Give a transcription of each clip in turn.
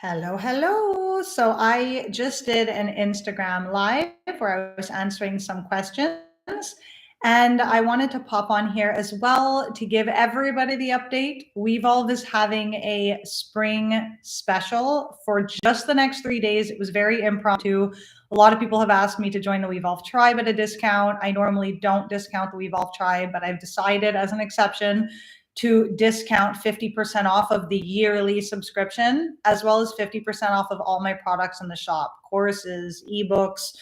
Hello, hello. So I just did an Instagram live where I was answering some questions. And I wanted to pop on here as well to give everybody the update. Wevolve is having a spring special for just the next 3 days. It was very impromptu. A lot of people have asked me to join the Wevolve tribe at a discount. I normally don't discount the Wevolve tribe, but I've decided as an exception to discount 50% off of the yearly subscription, as well as 50% off of all my products in the shop, courses, ebooks,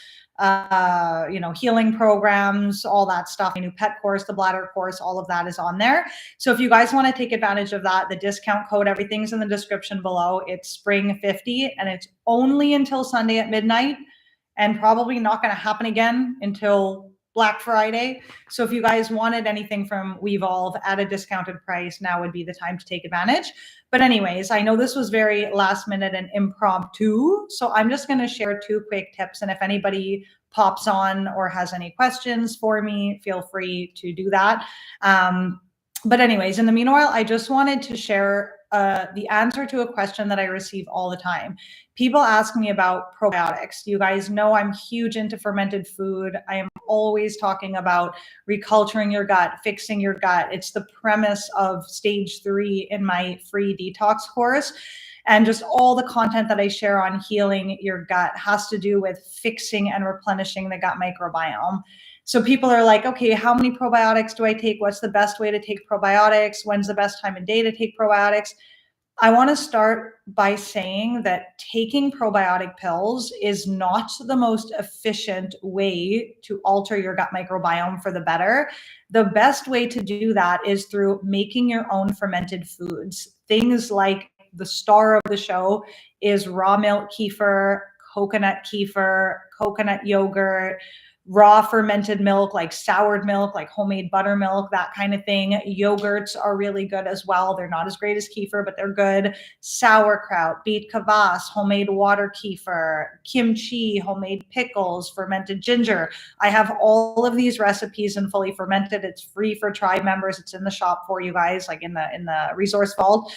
healing programs, all that stuff. My new pet course, the bladder course, all of that is on there. So if you guys want to take advantage of that, the discount code, everything's in the description below. It's spring50 and it's only until Sunday at midnight and probably not going to happen again until Black Friday. So if you guys wanted anything from Wevolve at a discounted price, now would be the time to take advantage. But anyways, I know this was very last minute and impromptu. So I'm just going to share 2 quick tips. And if anybody pops on or has any questions for me, feel free to do that. But anyways, in the meanwhile, I just wanted to share the answer to a question that I receive all the time. People ask me about probiotics. You guys know I'm huge into fermented food. I am always talking about reculturing your gut, fixing your gut. It's the premise of stage 3 in my free detox course. And just all the content that I share on healing your gut has to do with fixing and replenishing the gut microbiome. So people are like, okay, how many probiotics do I take? What's the best way to take probiotics? When's the best time of day to take probiotics? I want to start by saying that taking probiotic pills is not the most efficient way to alter your gut microbiome for the better. The best way to do that is through making your own fermented foods. Things like the star of the show is raw milk kefir, coconut yogurt, raw fermented milk, like soured milk, like homemade buttermilk, that kind of thing. Yogurts are really good as well. They're not as great as kefir, but they're good. Sauerkraut, beet kvass, homemade water kefir, kimchi, homemade pickles, fermented ginger. I have all of these recipes in fully fermented. It's free for tribe members. It's in the shop for you guys, like in the resource vault.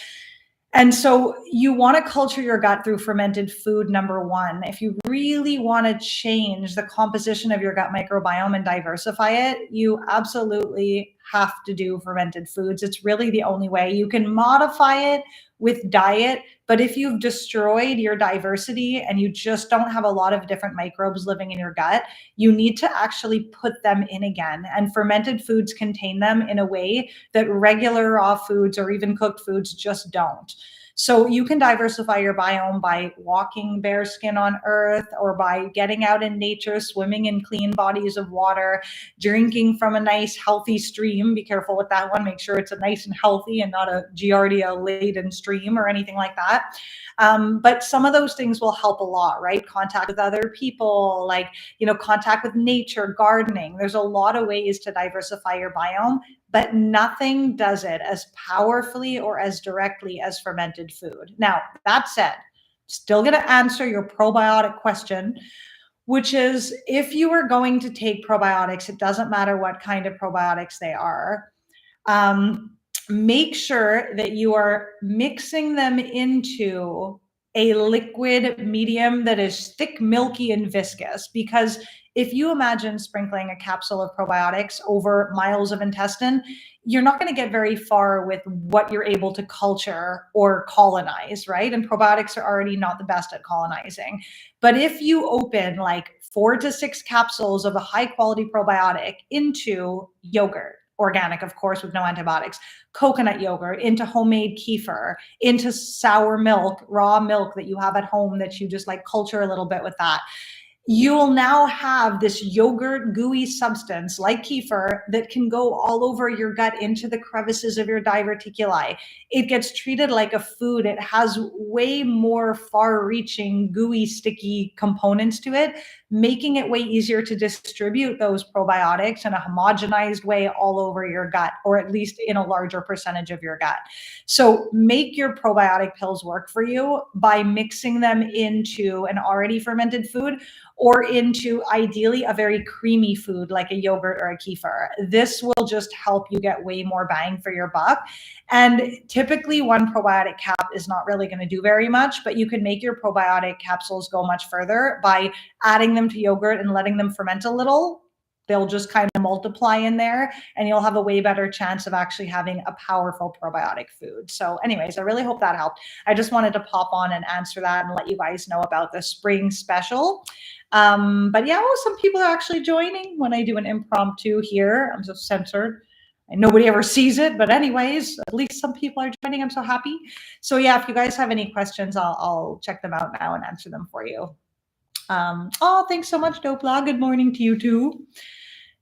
And so you want to culture your gut through fermented food, number 1. If you really want to change the composition of your gut microbiome and diversify it, you absolutely have to do fermented foods. It's really the only way. You can modify it with diet, but if you've destroyed your diversity and you just don't have a lot of different microbes living in your gut, you need to actually put them in again. And fermented foods contain them in a way that regular raw foods or even cooked foods just don't. So you can diversify your biome by walking bare skin on earth, or by getting out in nature, swimming in clean bodies of water, drinking from a nice healthy stream. Be careful with that one. Make sure it's a nice and healthy and not a Giardia laden stream or anything like that. But some of those things will help a lot, right? Contact with other people, like, contact with nature, gardening. There's a lot of ways to diversify your biome, but nothing does it as powerfully or as directly as fermented food. Now, that said, still going to answer your probiotic question, which is, if you are going to take probiotics, it doesn't matter what kind of probiotics they are, make sure that you are mixing them into a liquid medium that is thick, milky, and viscous. Because if you imagine sprinkling a capsule of probiotics over miles of intestine, you're not going to get very far with what you're able to culture or colonize, right? And probiotics are already not the best at colonizing. But if you open like 4 to 6 capsules of a high quality probiotic into yogurt, organic, of course, with no antibiotics, coconut yogurt, into homemade kefir, into sour milk, raw milk that you have at home that you just like culture a little bit with that, you will now have this yogurt gooey substance like kefir that can go all over your gut, into the crevices of your diverticuli. It gets treated like a food. It has way more far-reaching gooey sticky components to it making it way easier to distribute those probiotics in a homogenized way all over your gut, or at least in a larger percentage of your gut. So make your probiotic pills work for you by mixing them into an already fermented food, or into ideally a very creamy food like a yogurt or a kefir. This will just help you get way more bang for your buck. And typically one probiotic cap is not really going to do very much, but you can make your probiotic capsules go much further by adding them to yogurt and letting them ferment a little. They'll just kind of multiply in there, and you'll have a way better chance of actually having a powerful probiotic food. So anyways, I really hope that helped. I just wanted to pop on and answer that and let you guys know about the spring special. But yeah, well, some people are actually joining when I do an impromptu here. I'm so censored and nobody ever sees it. But anyways, at least some people are joining. I'm so happy. So yeah, if you guys have any questions, I'll check them out now and answer them for you. Oh, thanks so much, Dopla. Good morning to you too.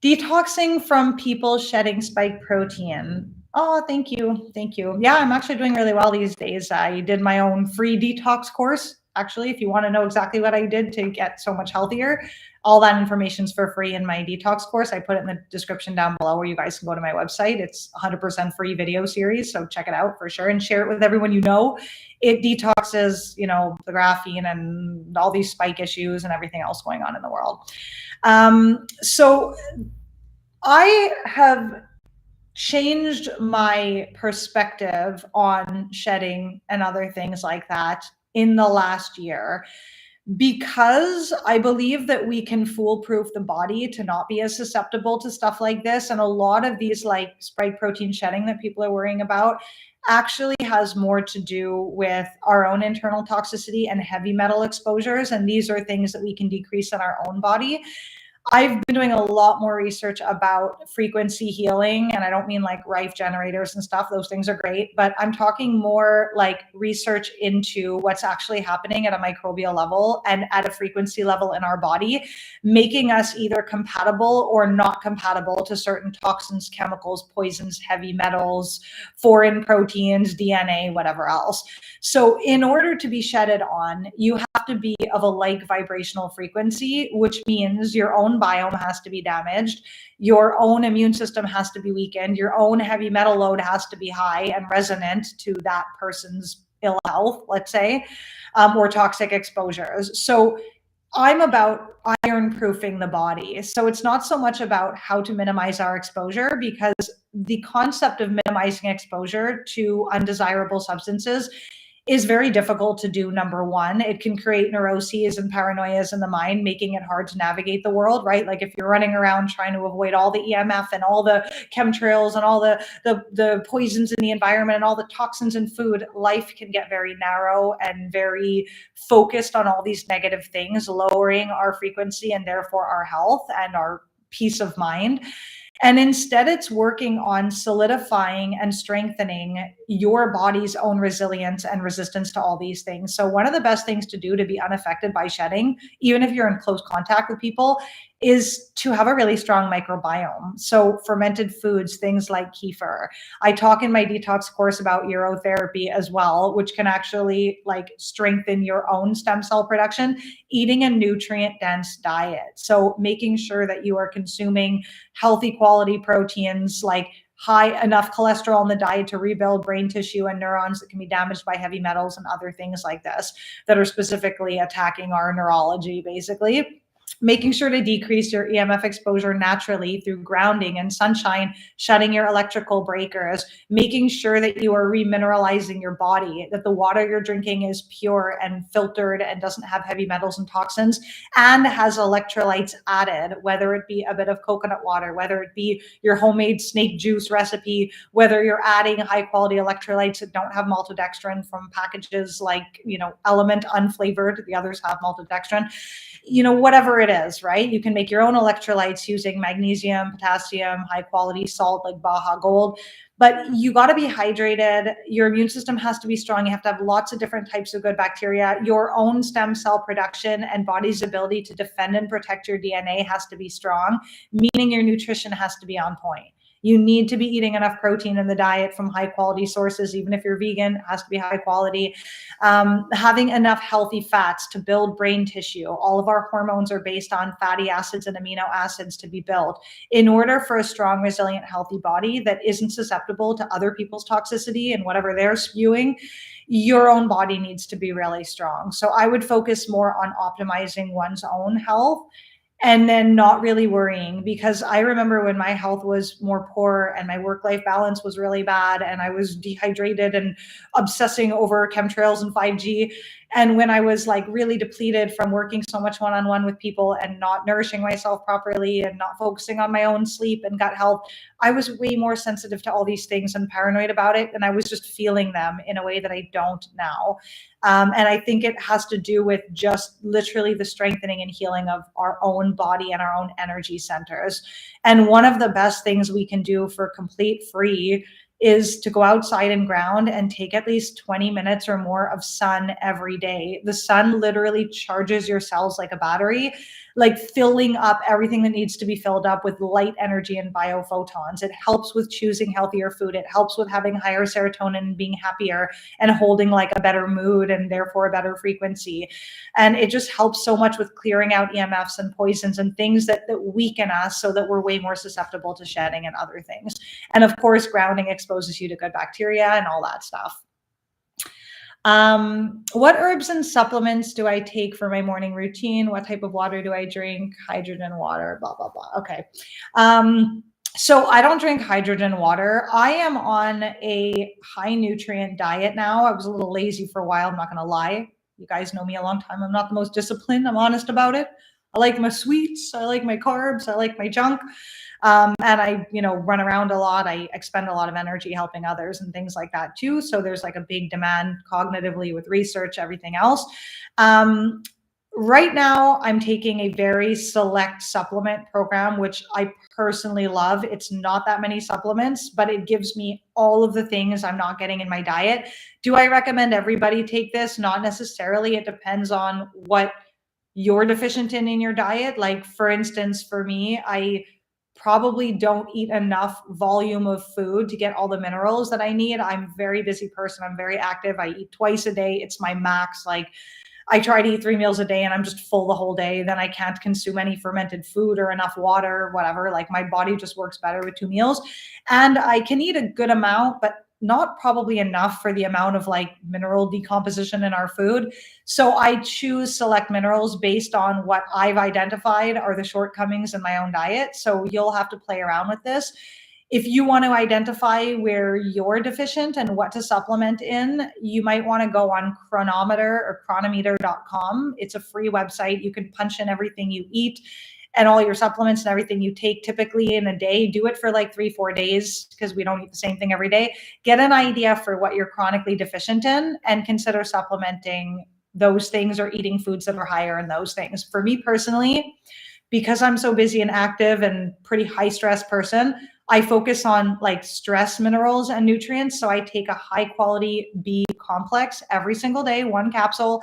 Detoxing from people shedding spike protein. Oh, thank you. Thank you. Yeah, I'm actually doing really well these days. I did my own free detox course. Actually, if you want to know exactly what I did to get so much healthier, all that information's for free in my detox course. I put it in the description down below, where you guys can go to my website. It's 100% free video series, so check it out for sure and share it with everyone you know. It detoxes, you know, the graphene and all these spike issues and everything else going on in the world. So I have changed my perspective on shedding and other things like that in the last year, because I believe that we can foolproof the body to not be as susceptible to stuff like this. And a lot of these like spike protein shedding that people are worrying about actually has more to do with our own internal toxicity and heavy metal exposures. And these are things that we can decrease in our own body. I've been doing a lot more research about frequency healing, and I don't mean like Rife generators and stuff. Those things are great, but I'm talking more like research into what's actually happening at a microbial level and at a frequency level in our body, making us either compatible or not compatible to certain toxins, chemicals, poisons, heavy metals, foreign proteins, DNA, whatever else. So in order to be shedded on, you have to be of a like vibrational frequency, which means your own biome has to be damaged, your own immune system has to be weakened, your own heavy metal load has to be high and resonant to that person's ill health, let's say, or toxic exposures. So I'm about iron proofing the body. So it's not so much about how to minimize our exposure, because the concept of minimizing exposure to undesirable substances is very difficult to do. Number one, it can create neuroses and paranoias in the mind, making it hard to navigate the world, right? Like if you're running around trying to avoid all the EMF and all the chemtrails and all the poisons in the environment and all the toxins in food, life can get very narrow and very focused on all these negative things, lowering our frequency and therefore our health and our peace of mind. And instead, it's working on solidifying and strengthening your body's own resilience and resistance to all these things. So one of the best things to do to be unaffected by shedding, even if you're in close contact with people, is to have a really strong microbiome. So fermented foods, things like kefir. I talk in my detox course about urotherapy as well, which can actually like strengthen your own stem cell production, eating a nutrient dense diet. So making sure that you are consuming healthy quality proteins, like high enough cholesterol in the diet to rebuild brain tissue and neurons that can be damaged by heavy metals and other things like this that are specifically attacking our neurology, basically. Making sure to decrease your EMF exposure naturally through grounding and sunshine, shutting your electrical breakers, making sure that you are remineralizing your body, that the water you're drinking is pure and filtered and doesn't have heavy metals and toxins and has electrolytes added, whether it be a bit of coconut water, whether it be your homemade snake juice recipe, whether you're adding high quality electrolytes that don't have maltodextrin from packages like, you know, Element unflavored, the others have maltodextrin, you know, whatever it is, right? You can make your own electrolytes using magnesium, potassium, high quality salt like Baja Gold, but you got to be hydrated. Your immune system has to be strong. You have to have lots of different types of good bacteria. Your own stem cell production and body's ability to defend and protect your DNA has to be strong, meaning your nutrition has to be on point. You need to be eating enough protein in the diet from high quality sources. Even if you're vegan, it has to be high quality. Having enough healthy fats to build brain tissue. All of our hormones are based on fatty acids and amino acids to be built. In order for a strong, resilient, healthy body that isn't susceptible to other people's toxicity and whatever they're spewing, your own body needs to be really strong. So I would focus more on optimizing one's own health and then not really worrying, because I remember when my health was more poor and my work-life balance was really bad and I was dehydrated and obsessing over chemtrails and 5G. And when I was like really depleted from working so much one-on-one with people and not nourishing myself properly and not focusing on my own sleep and gut health, I was way more sensitive to all these things and paranoid about it. And I was just feeling them in a way that I don't now. And I think it has to do with just literally the strengthening and healing of our own body and our own energy centers. And one of the best things we can do for complete free is to go outside and ground and take at least 20 minutes or more of sun every day. The sun literally charges your cells like a battery, like filling up everything that needs to be filled up with light energy and biophotons. It helps with choosing healthier food. It helps with having higher serotonin and being happier and holding like a better mood and therefore a better frequency. And it just helps so much with clearing out EMFs and poisons and things that weaken us so that we're way more susceptible to shedding and other things. And of course, grounding exposes you to good bacteria and all that stuff. What herbs and supplements do I take for my morning routine? What type of water do I drink? Hydrogen water, blah, blah, blah. Okay. So I don't drink hydrogen water. I am on a high nutrient diet now. I was a little lazy for a while. I'm not going to lie. You guys know me a long time. I'm not the most disciplined. I'm honest about it. I like my sweets. I like my carbs. I like my junk. And I, run around a lot. I expend a lot of energy helping others and things like that too. So there's like a big demand cognitively with research, everything else. Right now, I'm taking a very select supplement program, which I personally love. It's not that many supplements, but it gives me all of the things I'm not getting in my diet. Do I recommend everybody take this? Not necessarily. It depends on what you're deficient in your diet. Like, for instance, for me, I probably don't eat enough volume of food to get all the minerals that I need. I'm a very busy person. I'm very active. I eat twice a day. It's my max. Like, I try to eat 3 meals a day and I'm just full the whole day. Then I can't consume any fermented food or enough water, whatever. Like, my body just works better with 2 meals. And I can eat a good amount, but not probably enough for the amount of like mineral decomposition in our food. So I choose select minerals based on what I've identified are the shortcomings in my own diet. So you'll have to play around with this. If you want to identify where you're deficient and what to supplement in, you might want to go on Chronometer or chronometer.com. It's a free website. You can punch in everything you eat and all your supplements and everything you take typically in a day. Do it for like 3-4 days, because we don't eat the same thing every day. Get an idea for what you're chronically deficient in and consider supplementing those things or eating foods that are higher in those things. For me personally, because I'm so busy and active and pretty high stress person, I focus on like stress minerals and nutrients. So I take a high quality B complex every single day, 1 capsule.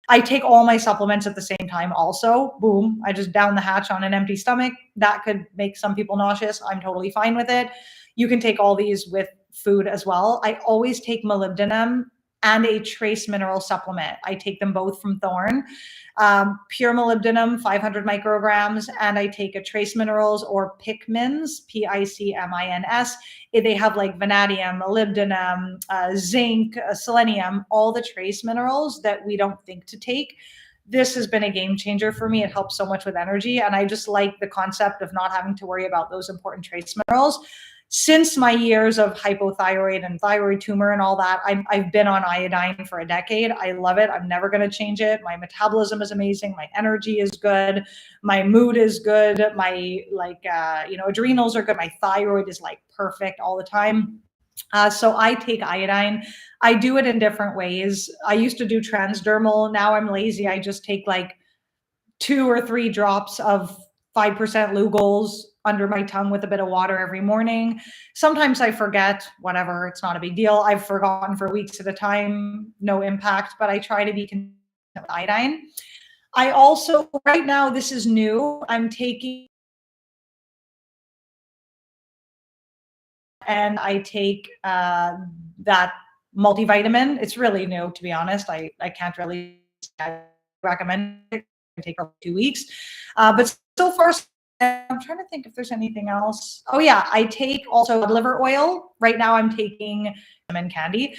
I take all my supplements at the same time also. Boom. I just down the hatch on an empty stomach. That could make some people nauseous. I'm totally fine with it. You can take all these with food as well. I always take molybdenum and a trace mineral supplement. I take them both from Thorne. Pure molybdenum, 500 micrograms, and I take a trace minerals or Picmins, Picmins. They have like vanadium, molybdenum, zinc, selenium, all the trace minerals that we don't think to take. This has been a game changer for me. It helps so much with energy. And I just like the concept of not having to worry about those important trace minerals. Since my years of hypothyroid and thyroid tumor and all that, I've been on iodine for a decade. I love it. I'm never going to change it. My metabolism is amazing. My energy is good. My mood is good. My adrenals are good. My thyroid is like perfect all the time. So I take iodine. I do it in different ways. I used to do transdermal. Now I'm lazy. I just take like 2 or 3 drops of 5% Lugol's under my tongue with a bit of water every morning. Sometimes I forget, whatever, it's not a big deal. I've forgotten for weeks at a time, no impact, but I try to be consistent with iodine. I also, right now, this is new, I'm taking and I take that multivitamin. It's really new, to be honest. I can't really recommend it. I take it for 2 weeks. But so far, I'm trying to think if there's anything else. Oh yeah, I take also liver oil. Right now I'm taking lemon candy.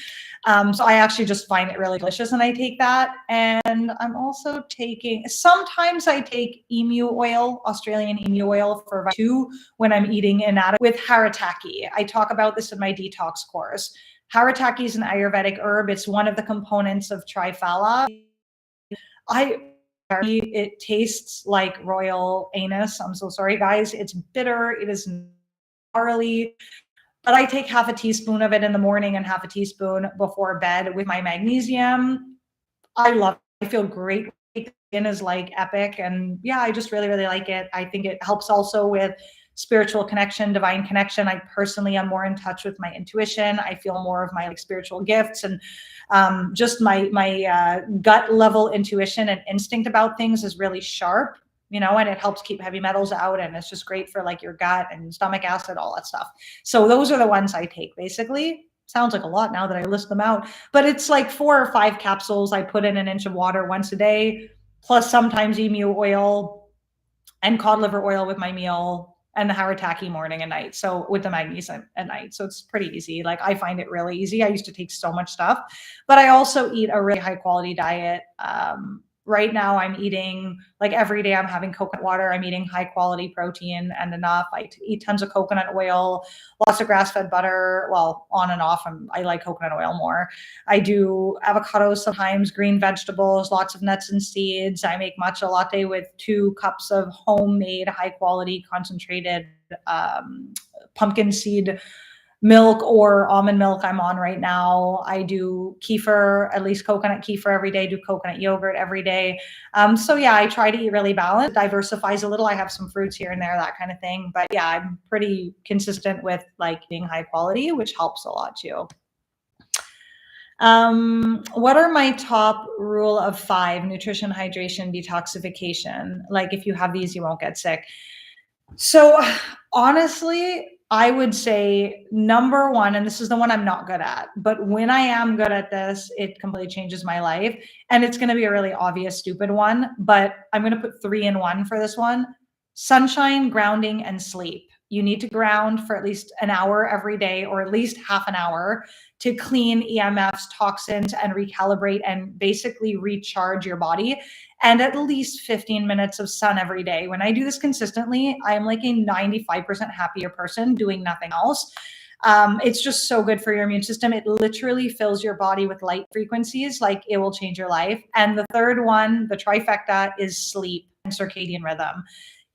So I actually just find it really delicious and I take that. And I'm also taking, sometimes I take emu oil, Australian emu oil for about 2 when I'm eating inadequate with haritaki. I talk about this in my detox course. Haritaki is an Ayurvedic herb. It's one of the components of triphala. It tastes like royal anus. I'm so sorry, guys. It's bitter. It is gnarly. But I take half a teaspoon of it in the morning and half a teaspoon before bed with my magnesium. I love it. I feel great. Skin is like epic. And yeah, I just really, really like it. I think it helps also with spiritual connection, divine connection. I personally am more in touch with my intuition. I feel more of my like spiritual gifts and just my gut level intuition and instinct about things is really sharp, and it helps keep heavy metals out, and it's just great for like your gut and stomach acid, all that stuff. So those are the ones I take basically. Sounds like a lot now that I list them out, but it's like 4 or 5 capsules I put in an inch of water once a day, plus sometimes emu oil and cod liver oil with my meal, and the haritaki morning and night. So with the magnesium at night. So it's pretty easy. Like I find it really easy. I used to take so much stuff, but I also eat a really high quality diet. Right now I'm eating like every day I'm having coconut water. I'm eating high quality protein and enough. I eat tons of coconut oil, lots of grass-fed butter. Well, on and off. I like coconut oil more. I do avocados sometimes, green vegetables, lots of nuts and seeds. I make matcha latte with 2 cups of homemade high quality concentrated pumpkin seed milk or almond milk I'm on right now. I do kefir, at least coconut kefir every day, do coconut yogurt every day. So yeah, I try to eat really balanced, diversifies a little. I have some fruits here and there, that kind of thing. But yeah, I'm pretty consistent with like being high quality, which helps a lot too. What are my top rule of 5? Nutrition, hydration, detoxification. Like if you have these, you won't get sick. So honestly, I would say number 1, and this is the one I'm not good at, but when I am good at this, it completely changes my life. And it's going to be a really obvious, stupid one, but I'm going to put 3 in 1 for this one. Sunshine, grounding, and sleep. You need to ground for at least an hour every day, or at least half an hour, to clean EMFs, toxins, and recalibrate and basically recharge your body. And at least 15 minutes of sun every day. When I do this consistently, I'm like a 95% happier person doing nothing else. It's just so good for your immune system. It literally fills your body with light frequencies. Like it will change your life. And the third one, the trifecta, is sleep and circadian rhythm.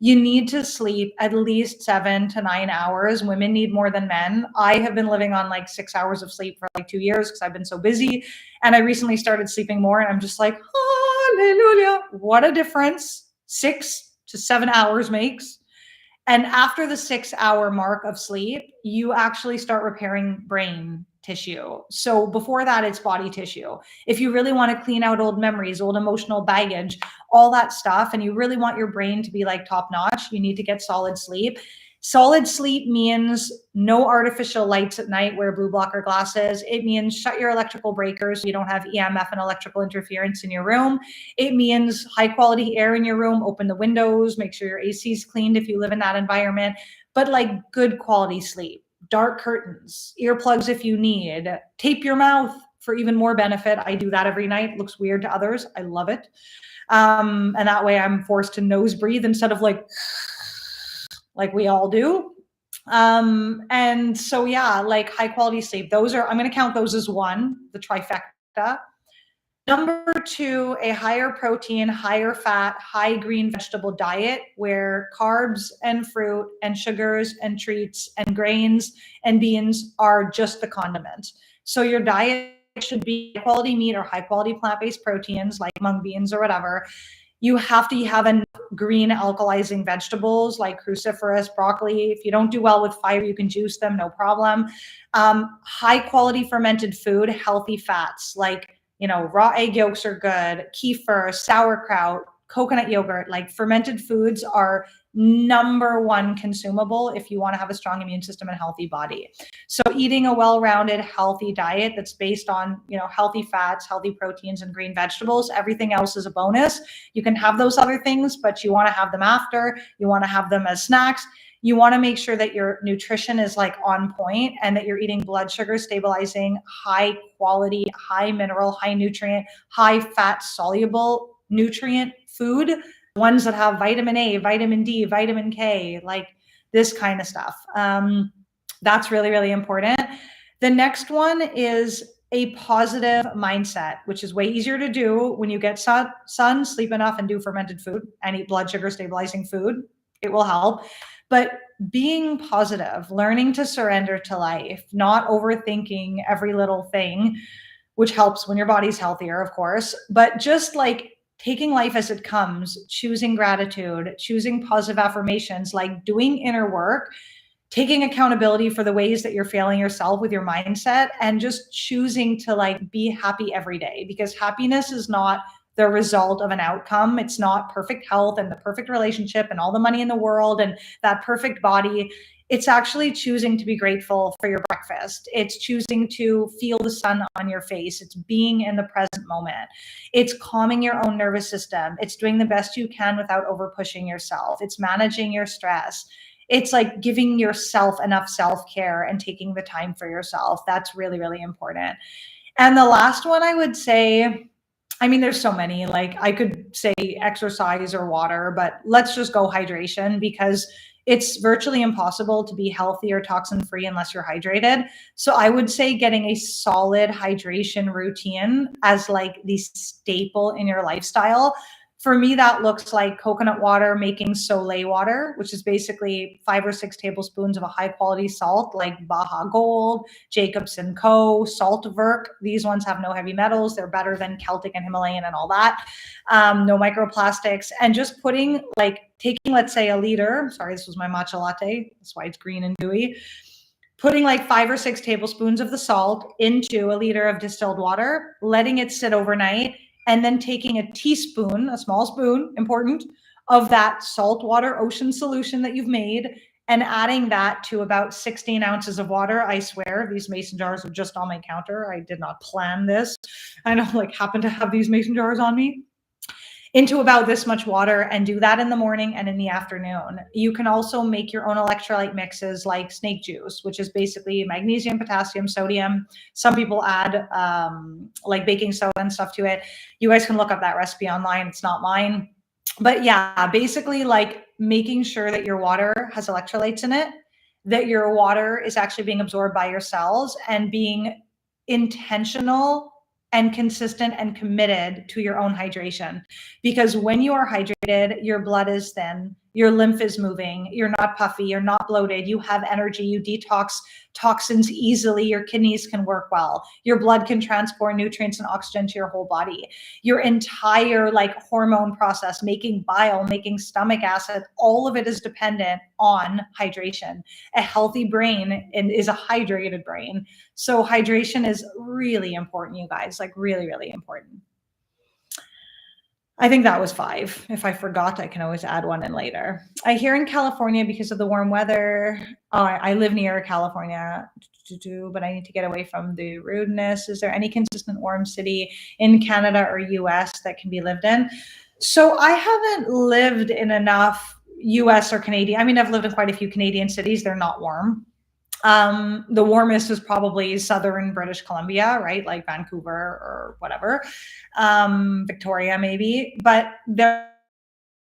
You need to sleep at least 7 to 9 hours. Women need more than men. I have been living on like 6 hours of sleep for like 2 years because I've been so busy. And I recently started sleeping more and I'm just like, hallelujah, what a difference 6 to 7 hours makes. And after the 6-hour mark of sleep, you actually start repairing brain tissue. So before that, it's body tissue. If you really want to clean out old memories, old emotional baggage, all that stuff, and you really want your brain to be like top notch, you need to get solid sleep. Solid sleep means no artificial lights at night, wear blue blocker glasses. It means shut your electrical breakers so you don't have EMF and electrical interference in your room. It means high quality air in your room, open the windows, make sure your AC is cleaned if you live in that environment, but like good quality sleep. Dark curtains, earplugs if you need, tape your mouth for even more benefit. I do that every night. It looks weird to others. I love it. And that way I'm forced to nose breathe instead of like we all do. And so, yeah, like high quality sleep, I'm going to count those as 1, the trifecta. Number 2, a higher protein, higher fat, high green vegetable diet where carbs and fruit and sugars and treats and grains and beans are just the condiment. So your diet should be high quality meat or high quality plant-based proteins like mung beans or whatever. You have to have enough green alkalizing vegetables like cruciferous, broccoli. If you don't do well with fiber, you can juice them, no problem. High quality fermented food, healthy fats like, raw egg yolks are good, kefir, sauerkraut, coconut yogurt. Like fermented foods are number one consumable if you want to have a strong immune system and healthy body. So eating a well-rounded, healthy diet that's based on, healthy fats, healthy proteins, and green vegetables. Everything else is a bonus. You can have those other things, but you want to have them after. You want to have them as snacks. You want to make sure that your nutrition is like on point and that you're eating blood sugar stabilizing, high quality, high mineral, high nutrient, high fat soluble nutrient food, ones that have vitamin A, vitamin D, vitamin K, like this kind of stuff. That's really, really important. The next one is a positive mindset, which is way easier to do when you get sun, sleep enough, and do fermented food and eat blood sugar stabilizing food. It will help. But being positive, learning to surrender to life, not overthinking every little thing, which helps when your body's healthier, of course, but just like taking life as it comes, choosing gratitude, choosing positive affirmations, like doing inner work, taking accountability for the ways that you're failing yourself with your mindset, and just choosing to like be happy every day, because happiness is not the result of an outcome. It's not perfect health and the perfect relationship and all the money in the world and that perfect body. It's actually choosing to be grateful for your breakfast. It's choosing to feel the sun on your face. It's being in the present moment. It's calming your own nervous system. It's doing the best you can without over pushing yourself. It's managing your stress. It's like giving yourself enough self-care and taking the time for yourself. That's really, really important. And the last one I would say, I mean, there's so many, like I could say exercise or water, but let's just go hydration, because it's virtually impossible to be healthy or toxin free unless you're hydrated. So I would say getting a solid hydration routine as like the staple in your lifestyle. For me, that looks like coconut water, making Soleil water, which is basically 5 or 6 tablespoons of a high quality salt like Baja Gold, Jacobs & Co., Saltwerk. These ones have no heavy metals. They're better than Celtic and Himalayan and all that. No microplastics. And just taking, let's say, a liter. Sorry, this was my matcha latte. That's why it's green and gooey. Putting like 5 or 6 tablespoons of the salt into a liter of distilled water, letting it sit overnight, and then taking a teaspoon, a small spoon, important, of that salt water ocean solution that you've made, and adding that to about 16 ounces of water. I swear, these mason jars are just on my counter. I did not plan this. I don't happen to have these mason jars on me. Into about this much water, and do that in the morning and in the afternoon. You can also make your own electrolyte mixes like snake juice, which is basically magnesium, potassium, sodium. Some people add like baking soda and stuff to it. You guys can look up that recipe online. It's not mine. But yeah, basically like making sure that your water has electrolytes in it, that your water is actually being absorbed by your cells, and being intentional and consistent and committed to your own hydration. Because when you are hydrated, your blood is thin, your lymph is moving, you're not puffy, you're not bloated, you have energy, you detox toxins easily, your kidneys can work well, your blood can transport nutrients and oxygen to your whole body. Your entire hormone process, making bile, making stomach acid, all of it is dependent on hydration. A healthy brain is a hydrated brain. So hydration is really important, you guys, really, really important. I think that was 5. If I forgot, I can always add one in later. I hear in California, because of the warm weather, I live near California, but I need to get away from the rudeness. Is there any consistent warm city in Canada or US that can be lived in? So I haven't lived in enough US or Canadian. I mean, I've lived in quite a few Canadian cities. They're not warm. The warmest is probably southern British Columbia, right? Like Vancouver or whatever, Victoria maybe, but they're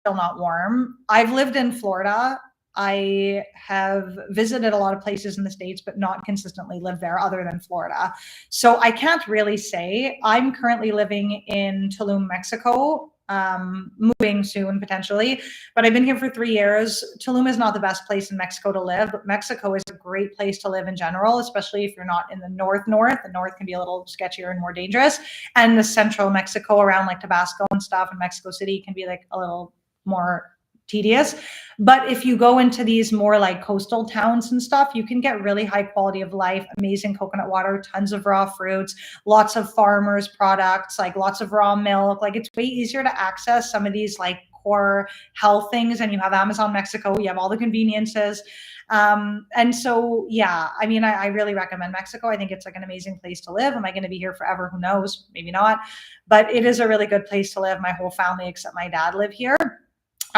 still not warm. I've lived in Florida. I have visited a lot of places in the States, but not consistently lived there other than Florida. So I can't really say. I'm currently living in Tulum, Mexico, moving soon potentially, but I've been here for 3 years. Tulum is not the best place in Mexico to live, but Mexico is a great place to live in general, especially if you're not in the north. The north can be a little sketchier and more dangerous, and the central Mexico around like Tabasco and stuff, and Mexico City can be a little more tedious. But if you go into these more coastal towns and stuff, you can get really high quality of life, amazing coconut water, tons of raw fruits, lots of farmers products, lots of raw milk. It's way easier to access some of these core health things, and you have Amazon Mexico, you have all the conveniences. And so, yeah, I mean, I really recommend Mexico. I think it's like an amazing place to live. Am I going to be here forever? Who knows? Maybe not. But it is a really good place to live. My whole family, except my dad, live here.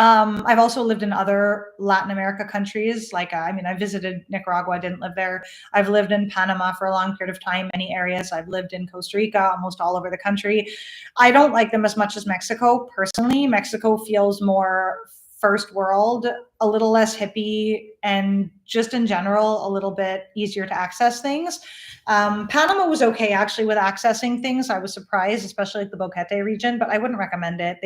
I've also lived in other Latin America countries. Like, I mean, I visited Nicaragua, didn't live there. I've lived in Panama for a long period of time, many areas. I've lived in Costa Rica, almost all over the country. I don't like them as much as Mexico. Personally, Mexico feels more first world, a little less hippie, and just in general, a little bit easier to access things. Panama was okay, actually, with accessing things. I was surprised, especially like the Boquete region, but I wouldn't recommend it.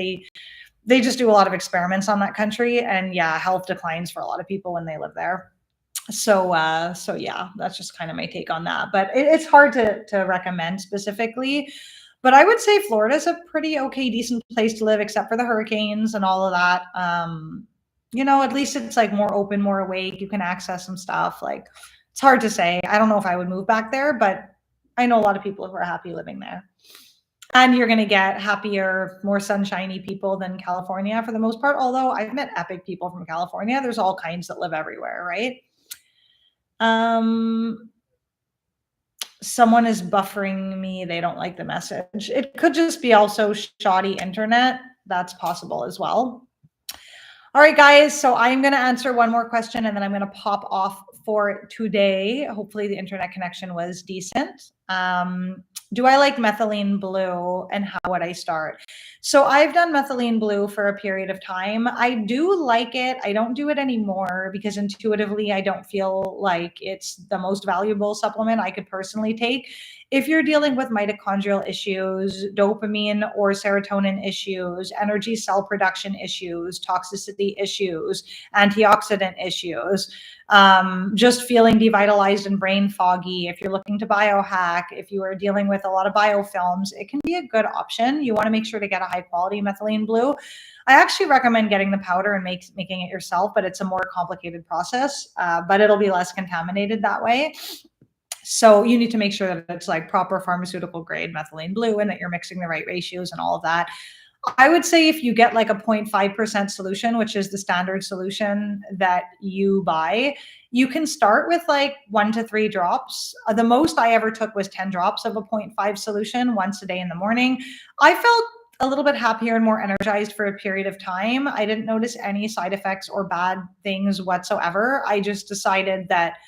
They just do a lot of experiments on that country, and yeah, health declines for a lot of people when they live there. So yeah, that's just kind of my take on that. But it's hard to recommend specifically. But I would say Florida is a pretty okay, decent place to live, except for the hurricanes and all of that. At least it's like more open, more awake. You can access some stuff. Like, it's hard to say. I don't know if I would move back there, but I know a lot of people who are happy living there. And you're going to get happier, more sunshiny people than California for the most part. Although I've met epic people from California. There's all kinds that live everywhere, right? Someone is buffering me. They don't like the message. It could just be also shoddy internet. That's possible as well. All right, guys. So I'm going to answer one more question and then I'm going to pop off for today. Hopefully the internet connection was decent. Do I like methylene blue and how would I start? So I've done methylene blue for a period of time. I do like it. I don't do it anymore because intuitively I don't feel like it's the most valuable supplement I could personally take. If you're dealing with mitochondrial issues, dopamine or serotonin issues, energy cell production issues, toxicity issues, antioxidant issues, just feeling devitalized and brain foggy, if you're looking to biohack, if you are dealing with a lot of biofilms, it can be a good option. You want to make sure to get a high quality methylene blue. I actually recommend getting the powder and making it yourself, but it's a more complicated process, but it'll be less contaminated that way. So you need to make sure that it's like proper pharmaceutical grade methylene blue and that you're mixing the right ratios and all of that. I would say if you get like a 0.5% solution, which is the standard solution that you buy, you can start with like 1 to 3 drops. The most I ever took was 10 drops of a 0.5 solution once a day in the morning. I felt a little bit happier and more energized for a period of time. I didn't notice any side effects or bad things whatsoever. I just decided that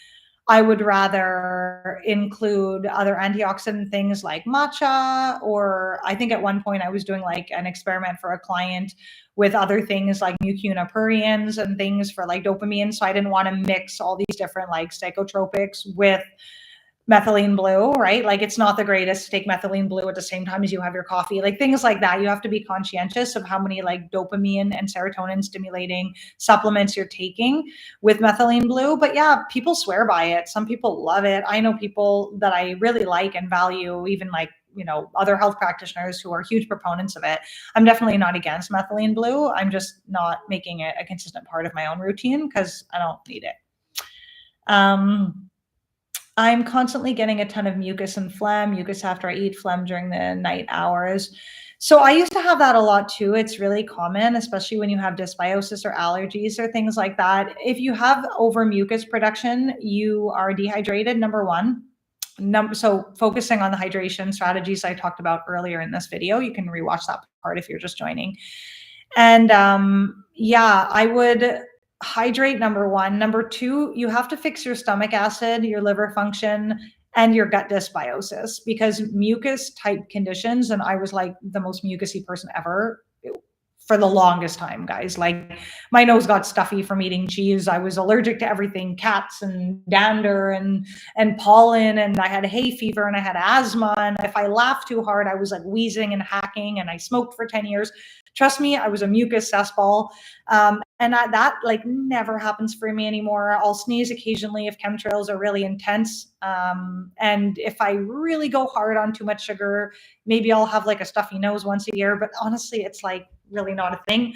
I would rather include other antioxidant things like matcha, or I think at one point I was doing like an experiment for a client with other things like mucuna and things for like dopamine. So I didn't want to mix all these different like psychotropics with methylene blue, right? Like, it's not the greatest to take methylene blue at the same time as you have your coffee, like things like that. You have to be conscientious of how many like dopamine and serotonin stimulating supplements you're taking with methylene blue. But yeah, people swear by it. Some people love it. I know people that I really like and value, even like, other health practitioners who are huge proponents of it. I'm definitely not against methylene blue. I'm just not making it a consistent part of my own routine because I don't need it. I'm constantly getting a ton of mucus and phlegm, mucus after I eat, phlegm during the night hours. So I used to have that a lot too. It's really common, especially when you have dysbiosis or allergies or things like that. If you have over mucus production, you are dehydrated, number one. So focusing on the hydration strategies I talked about earlier in this video, you can rewatch that part if you're just joining. And yeah, I would hydrate, number one. Number two, you have to fix your stomach acid, your liver function, and your gut dysbiosis, because mucus type conditions, and I was like the most mucusy person ever for the longest time, guys. Like, my nose got stuffy from eating cheese. I was allergic to everything, cats and dander and pollen, and I had hay fever and I had asthma. And if I laughed too hard, I was like wheezing and hacking, and I smoked for 10 years. Trust me, I was a mucus cesspool. And that like never happens for me anymore. I'll sneeze occasionally if chemtrails are really intense. And if I really go hard on too much sugar, maybe I'll have like a stuffy nose once a year. But honestly, it's like really not a thing.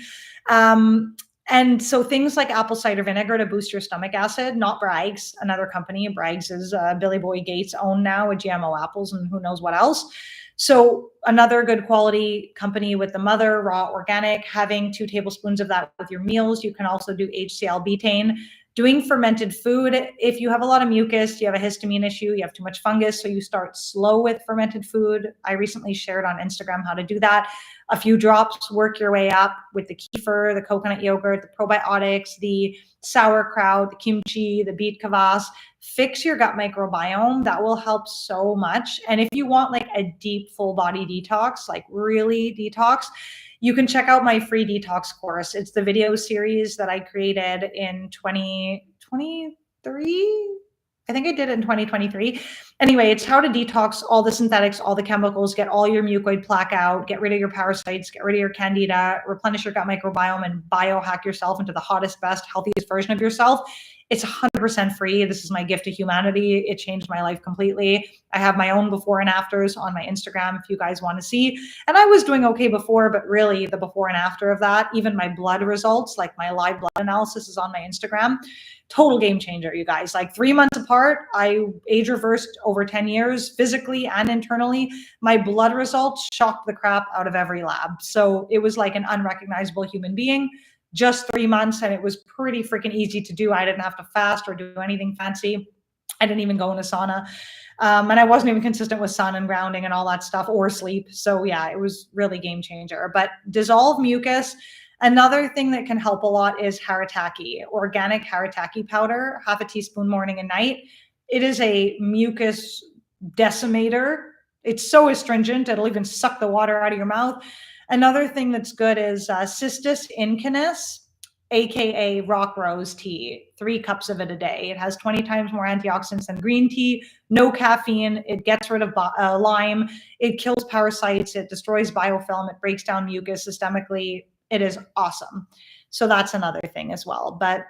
And so things like apple cider vinegar to boost your stomach acid, not Bragg's, another company. Bragg's is Billy Boy Gates owned now with GMO apples and who knows what else. So another good quality company with the mother, raw organic, having 2 tablespoons of that with your meals. You can also do HCl betaine. Doing fermented food, if you have a lot of mucus, you have a histamine issue, you have too much fungus, so you start slow with fermented food. I recently shared on Instagram how to do that. A few drops, work your way up with the kefir, the coconut yogurt, the probiotics, the sauerkraut, the kimchi, the beet kvass. Fix your gut microbiome. That will help so much. And if you want like a deep full body detox, like really detox, you can check out my free detox course. It's the video series that I created in 2023. I think I did it in 2023. Anyway, it's how to detox all the synthetics, all the chemicals, get all your mucoid plaque out, get rid of your parasites, get rid of your candida, replenish your gut microbiome, and biohack yourself into the hottest, best, healthiest version of yourself. It's 100% free. This is my gift to humanity. It changed my life completely. I have my own before and afters on my Instagram if you guys want to see. And I was doing okay before, but really the before and after of that, even my blood results, like my live blood analysis is on my Instagram. Total game changer, you guys. Like 3 months apart, I age reversed over 10 years, physically and internally. My blood results shocked the crap out of every lab. So it was like an unrecognizable human being. Just 3 months, and it was pretty freaking easy to do. I didn't have to fast or do anything fancy. I didn't even go in a sauna. And I wasn't even consistent with sun and grounding and all that stuff or sleep. So yeah, it was really game changer. But dissolve mucus. Another thing that can help a lot is haritaki, organic haritaki powder, half a teaspoon morning and night. It is a mucus decimator. It's so astringent, it'll even suck the water out of your mouth. Another thing that's good is Cistus incanis, aka rock rose tea, 3 cups of it a day. It has 20 times more antioxidants than green tea, no caffeine, it gets rid of Lyme, it kills parasites, it destroys biofilm, it breaks down mucus systemically. It is awesome. So that's another thing as well. But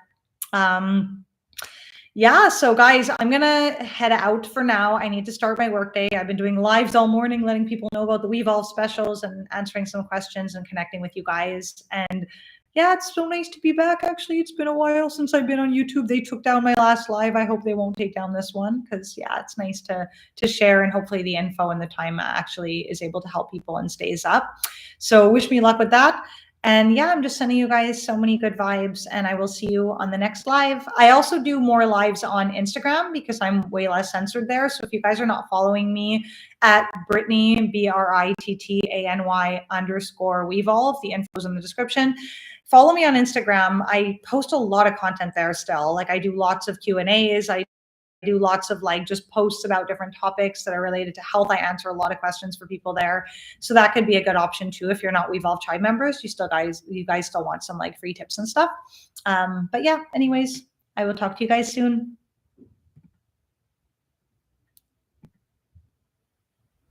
yeah, so guys, I'm gonna head out for now. I need to start my workday. I've been doing lives all morning, letting people know about the WeEvolve specials and answering some questions and connecting with you guys. And yeah, it's so nice to be back. Actually, it's been a while since I've been on YouTube. They took down my last live. I hope they won't take down this one because yeah, it's nice to share, and hopefully the info and the time actually is able to help people and stays up. So wish me luck with that. And yeah, I'm just sending you guys so many good vibes, and I will see you on the next live. I also do more lives on Instagram because I'm way less censored there. So if you guys are not following me at Brittany, BRITTANY_WeEvolve, the info's in the description. Follow me on Instagram. I post a lot of content there still. Like I do lots of Q&As. I do lots of like just posts about different topics that are related to health. I answer a lot of questions for people there. So that could be a good option too. If you're not WeEvolve tribe members, you guys still want some like free tips and stuff. But yeah, anyways, I will talk to you guys soon.